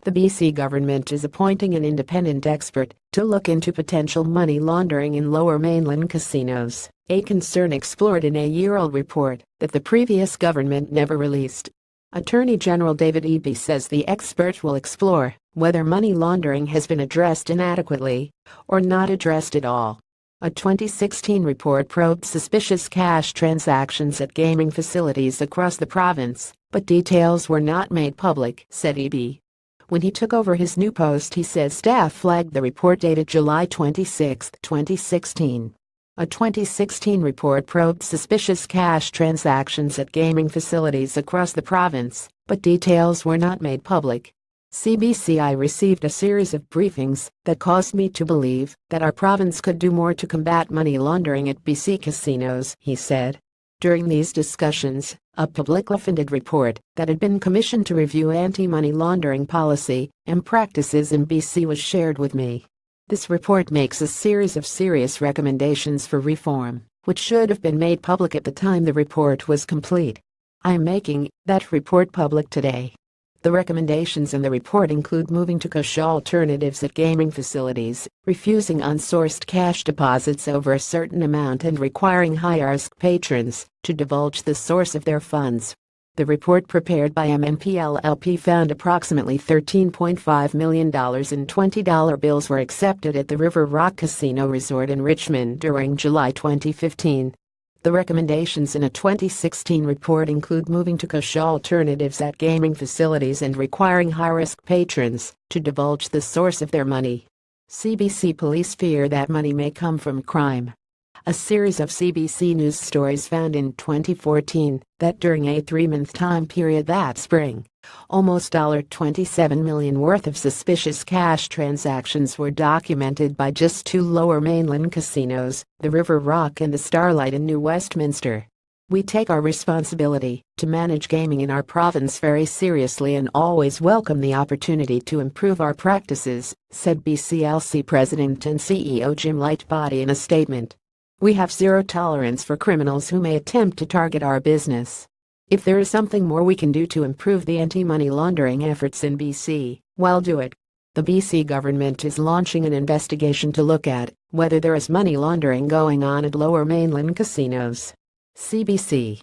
The BC government is appointing an independent expert to look into potential money laundering in Lower Mainland casinos, a concern explored in a year-old report that the previous government never released. Attorney General David Eby says the expert will explore whether money laundering has been addressed inadequately or not addressed at all. A 2016 report probed suspicious cash transactions at gaming facilities across the province, but details were not made public, said Eby. When he took over his new post, he said staff flagged the report dated July 26, 2016. A 2016 report probed suspicious cash transactions at gaming facilities across the province, but details were not made public. CBCI received a series of briefings that caused me to believe that our province could do more to combat money laundering at BC casinos, he said. During these discussions, a publicly funded report that had been commissioned to review anti-money laundering policy and practices in BC was shared with me. This report makes a series of serious recommendations for reform, which should have been made public at the time the report was complete. I am making that report public today. The recommendations in the report include moving to cash alternatives at gaming facilities, refusing unsourced cash deposits over a certain amount, and requiring high-risk patrons to divulge the source of their funds. The report prepared by MNP LLP found approximately $13.5 million in $20 bills were accepted at the River Rock Casino Resort in Richmond during July 2015. The recommendations in a 2016 report include moving to cash alternatives at gaming facilities and requiring high-risk patrons to divulge the source of their money. CBC police fear that money may come from crime. A series of CBC News stories found in 2014 that during a 3-month time period that spring, almost $27 million worth of suspicious cash transactions were documented by just 2 Lower Mainland casinos, the River Rock and the Starlight in New Westminster. We take our responsibility to manage gaming in our province very seriously and always welcome the opportunity to improve our practices, said BCLC President and CEO Jim Lightbody in a statement. We have zero tolerance for criminals who may attempt to target our business. If there is something more we can do to improve the anti-money laundering efforts in BC, we'll do it. The BC government is launching an investigation to look at whether there is money laundering going on at Lower Mainland casinos. CBC